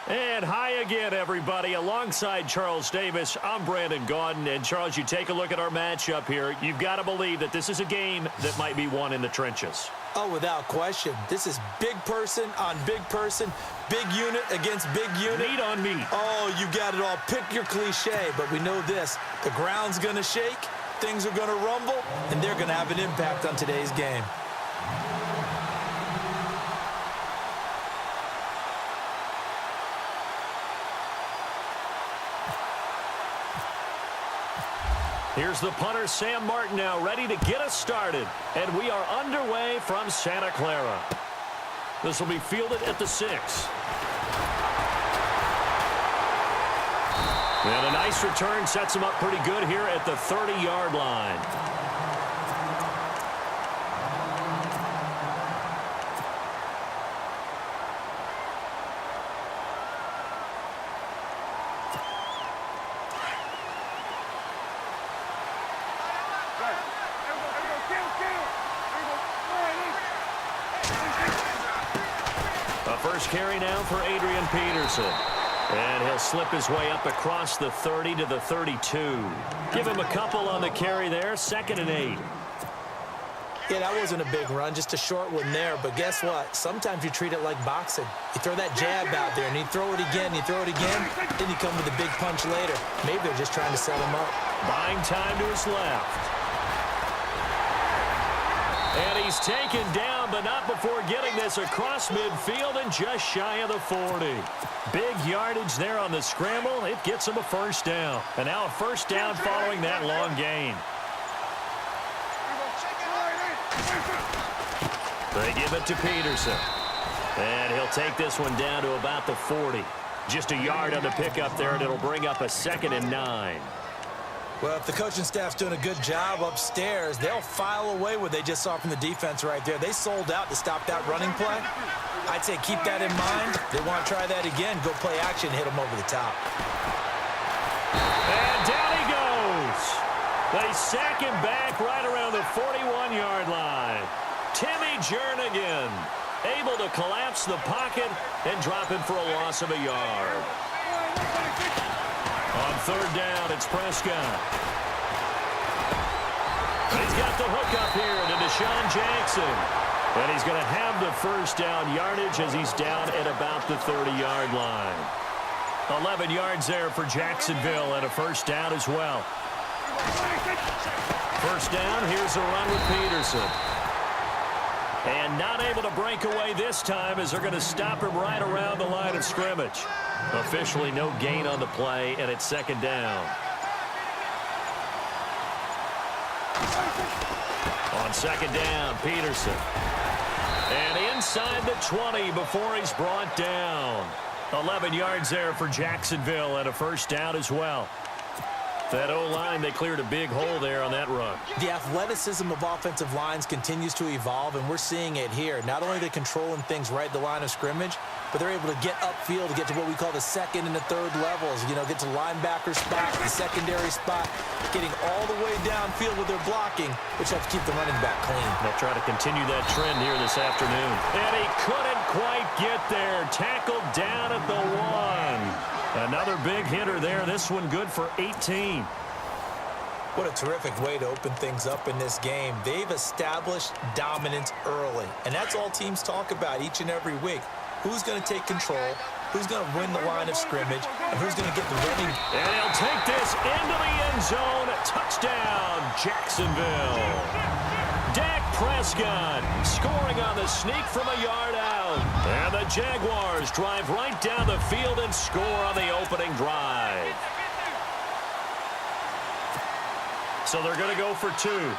And hi again, everybody. Alongside Charles Davis, I'm Brandon Gaudin. And, Charles, you take a look at our matchup here. You've got to believe that this is a game that might be won in the trenches. Oh, without question. This is big person on big person, big unit against big unit. Meat on meat. Oh, you got it all. Pick your cliche, but we know this. The ground's going to shake, things are going to rumble, and they're going to have an impact on today's game. Here's the punter, Sam Martin, now ready to get us started. And we are underway from Santa Clara. This will be fielded at the 6. And a nice return sets him up pretty good here at the 30-yard line. First carry now for Adrian Peterson. And he'll slip his way up across the 30 to the 32. Give him a couple on the carry there. 2nd and 8. Yeah, that wasn't a big run, just a short one there. But guess what? Sometimes you treat it like boxing. You throw that jab out there, and you throw it again, you throw it again, then you come with a big punch later. Maybe they're just trying to set him up. Buying time to his left. And he's taken down, but not before getting this across midfield and just shy of the 40. Big yardage there on the scramble. It gets him a first down. And now a first down following that long gain. They give it to Peterson. And he'll take this one down to about the 40. Just a yard on the pickup there, and it'll bring up a 2nd and 9. Well, if the coaching staff's doing a good job upstairs, they'll file away what they just saw from the defense right there. They sold out to stop that running play. I'd say keep that in mind. They want to try that again. Go play action, hit them over the top. And down he goes. They sack him back right around the 41-yard line. Timmy Jernigan able to collapse the pocket and drop him for a loss of a yard. On 3rd down, it's Prescott. He's got the hook up here to Deshaun Jackson. And he's going to have the first down yardage as he's down at about the 30-yard line. 11 yards there for Jacksonville and a first down as well. First down, here's a run with Peterson. And not able to break away this time as they're going to stop him right around the line of scrimmage. Officially no gain on the play, and it's 2nd down. On 2nd down, Peterson. And inside the 20 before he's brought down. 11 yards there for Jacksonville and a first down as well. That O-line, they cleared a big hole there on that run. The athleticism of offensive lines continues to evolve, and we're seeing it here. Not only are they controlling things right at the line of scrimmage, but they're able to get upfield to get to what we call the 2nd and the 3rd levels. You know, get to linebacker spot, the secondary spot, getting all the way downfield with their blocking, which helps keep the running back clean. They'll try to continue that trend here this afternoon. And he couldn't quite get there. Tackled down at the 1. Another big hitter there. This one good for 18. What a terrific way to open things up in this game. They've established dominance early, and that's all teams talk about each and every week. Who's going to take control, who's going to win the line of scrimmage, and who's going to get the running. And he'll take this into the end zone. Touchdown, Jacksonville. Dak Prescott scoring on the sneak from a yard out. And the Jaguars drive right down the field and score on the opening drive. So they're going to go for 2.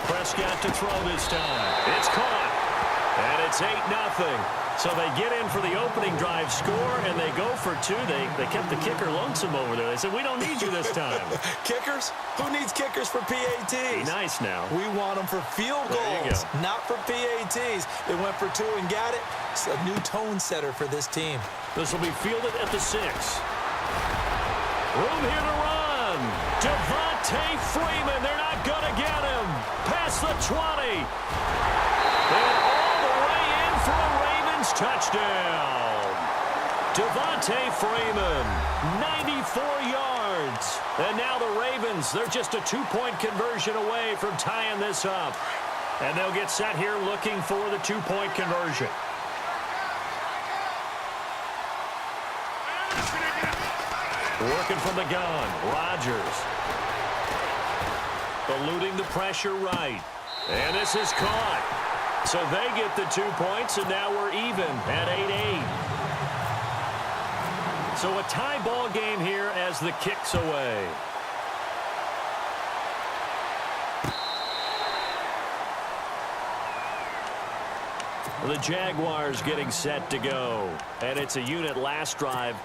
Prescott to throw this time. It's caught. And it's 8-0. So they get in for the opening drive score, and they go for 2. They kept the kicker lonesome over there. They said, we don't need you this time. Kickers? Who needs kickers for PATs? Be nice now. We want them for field goals, not for PATs. They went for 2 and got it. It's a new tone setter for this team. This will be fielded at the 6. Room here to run. Devontae Freeman. They're not going to get him. Pass across the 20. And all the way in for a Ravens touchdown. Devontae Freeman, 94 yards. And now the Ravens, they're just a two-point conversion away from tying this up. And they'll get set here looking for the two-point conversion. Working from the gun, Rodgers. Eluding the pressure right. And this is caught. So they get the 2 points, and now we're even at 8-8. So a tie ball game here as the kick's away. The Jaguars getting set to go. And it's a unit last drive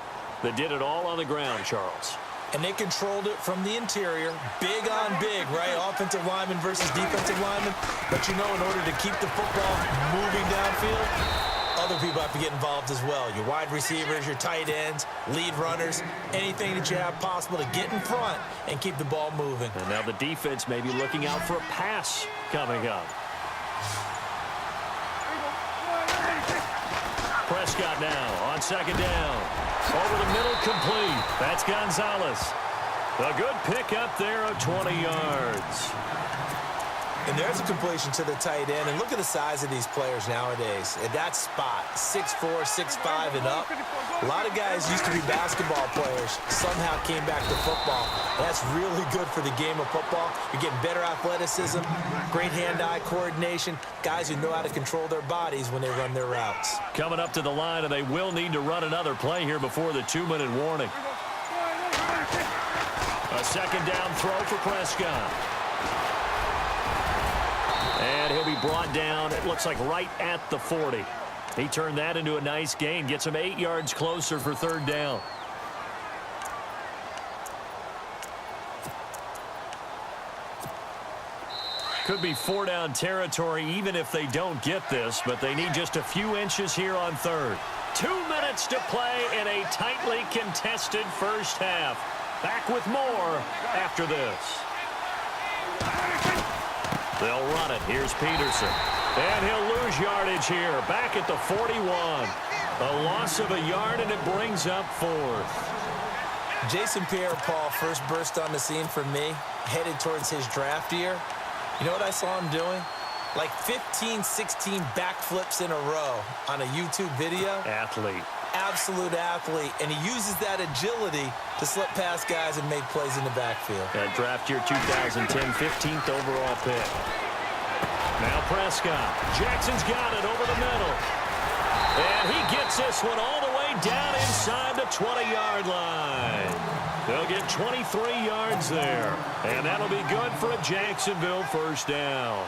that did it all on the ground, Charles. And they controlled it from the interior, big on big, right? Offensive lineman versus defensive lineman. But you know, in order to keep the football moving downfield, other people have to get involved as well. Your wide receivers, your tight ends, lead runners, anything that you have possible to get in front and keep the ball moving. And now the defense may be looking out for a pass coming up. Prescott now on second down. Over the middle, complete. That's Gonzalez. A good pick up there of 20 yards. And there's a completion to the tight end. And look at the size of these players nowadays. At that spot, 6'4", 6'5", and up. A lot of guys used to be basketball players, somehow came back to football. That's really good for the game of football. You're getting better athleticism, great hand-eye coordination, guys who know how to control their bodies when they run their routes. Coming up to the line, and they will need to run another play here before the 2-minute warning. A second down throw for Prescott. And he'll be brought down, it looks like right at the 40. He turned that into a nice gain, gets him 8 yards closer for third down. Could be 4-down territory even if they don't get this, but they need just a few inches here on third. 2 minutes to play in a tightly contested first half. Back with more after this. They'll run it. Here's Peterson. And he'll lose yardage here. Back at the 41. A loss of a yard, and it brings up fourth. Jason Pierre-Paul first burst on the scene for me, headed towards his draft year. You know what I saw him doing? Like 15, 16 backflips in a row on a YouTube video. Athlete. Absolute athlete, and he uses that agility to slip past guys and make plays in the backfield. That draft year 2010, 15th overall pick. Now Prescott. Jackson's got it over the middle. And he gets this one all the way down inside the 20-yard line. They'll get 23 yards there. And that'll be good for a Jacksonville first down.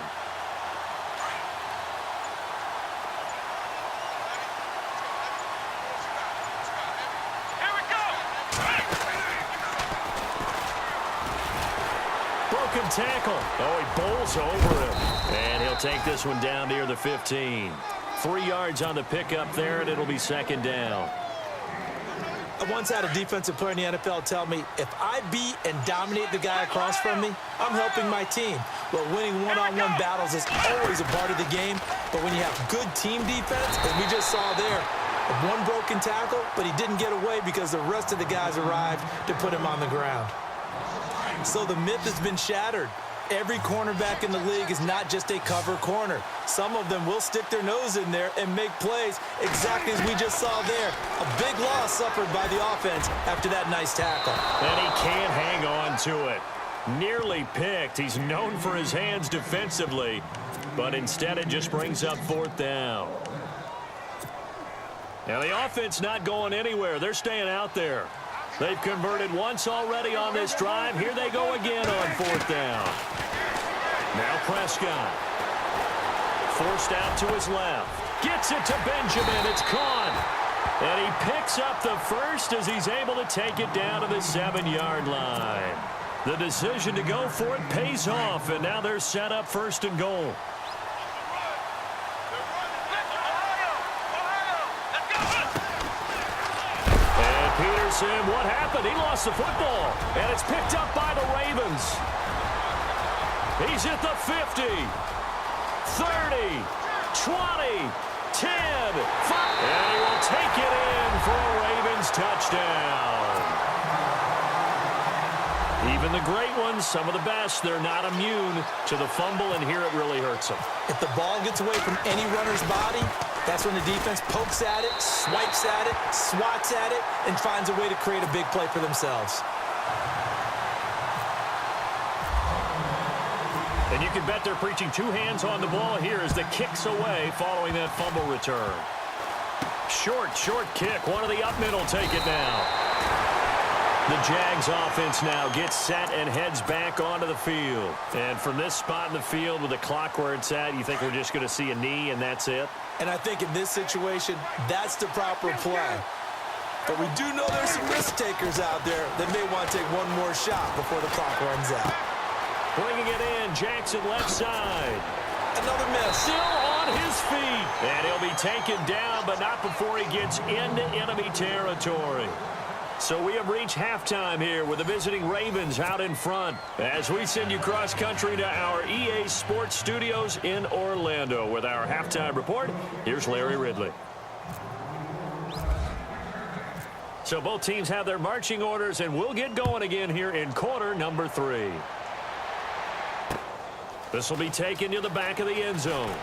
Broken tackle. Oh, he bowls over him. And he'll take this one down near the 15. 3 yards on the pickup there, and it'll be second down. I once had a defensive player in the NFL tell me, if I beat and dominate the guy across from me, I'm helping my team. Well, winning one-on-one battles is always a part of the game, but when you have good team defense, as we just saw there, one broken tackle, but he didn't get away because the rest of the guys arrived to put him on the ground. So the myth has been shattered. Every cornerback in the league is not just a cover corner. Some of them will stick their nose in there and make plays exactly as we just saw there. A big loss suffered by the offense after that nice tackle. And he can't hang on to it. Nearly picked. He's known for his hands defensively, but instead it just brings up fourth down. Now the offense not going anywhere. They're staying out there. They've converted once already on this drive. Here they go again on fourth down. Now Prescott. Forced out to his left. Gets it to Benjamin. It's caught. And he picks up the first as he's able to take it down to the 7-yard line. The decision to go for it pays off, and now they're set up first and goal. What happened? He lost the football, and it's picked up by the Ravens. He's at the 50, 30, 20, 10, 5. And he will take it in for a Ravens touchdown. Even the great ones, some of the best, they're not immune to the fumble, and here it really hurts them. If the ball gets away from any runner's body, that's when the defense pokes at it, swipes at it, swats at it, and finds a way to create a big play for themselves. And you can bet they're preaching two hands on the ball here as the kick's away following that fumble return. Short kick. One of the up middle take it now. The Jags offense now gets set and heads back onto the field. And from this spot in the field with the clock where it's at, you think we're just going to see a knee and that's it? And I think in this situation, that's the proper play. But we do know there's some risk takers out there that may want to take one more shot before the clock runs out. Bringing it in, Jackson left side. Another miss. Still on his feet. And he'll be taken down, but not before he gets into enemy territory. So we have reached halftime here with the visiting Ravens out in front as we send you cross-country to our EA Sports Studios in Orlando with our halftime report. Here's Larry Ridley. So both teams have their marching orders, and we'll get going again here in quarter number 3. This will be taken to the back of the end zone.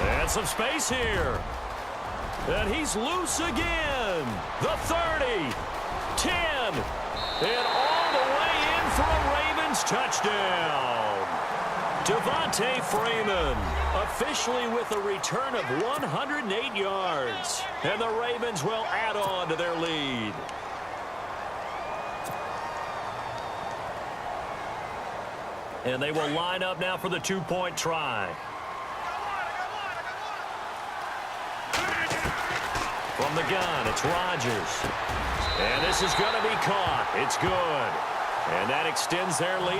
And some space here. And he's loose again. The 30, 10, and all the way in for a Ravens touchdown. Devontae Freeman officially with a return of 108 yards. And the Ravens will add on to their lead. And they will line up now for the two-point try. From the gun, it's Rodgers. And this is going to be caught. It's good. And that extends their lead.